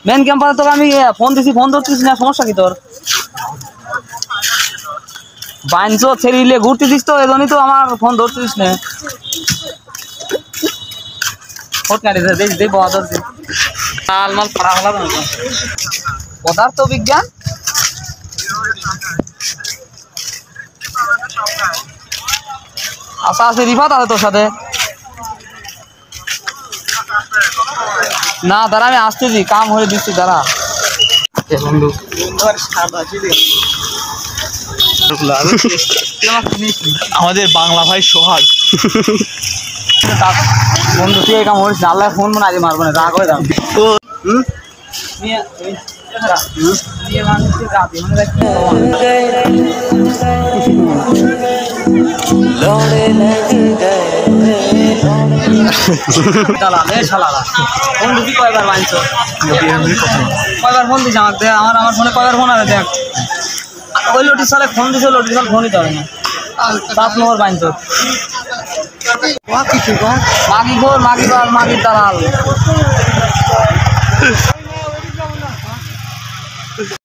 Main ক্যাম্পাসে তোকে আমি ফোন দিছি, ফোন ধরছিস না, সমস্যা কি তোর? বাইনছো ছেড়ে দিলে ঘুরতেছিস তো, এজন্যই তো আমার ফোন ধরছিস না। পদার্থ বিজ্ঞান আচ্ছা আছে, রিফাত আছে তোর সাথে? না দাঁড়া, আমি আসতেছি, কাম হয়ে দিচ্ছি, দাঁড়া। আমাদের বাংলা ভাই সোহাগ বন্ধু তুই কাম হয়েছিস, আল্লাহ ফোন মনে আগে মারবো না, রাগ হয়ে দাম। কয়বার মানছ, কয়বার ফোন দিস আমাকে? আমার ফোনে কয়বার ফোন আছে দেখ। ওই লটি সালে ফোন দিছে, লটি সাল ফোনই দেবে না। 7 নম্বর বাইনছ মাগি ঘোর, মাগির দালাল।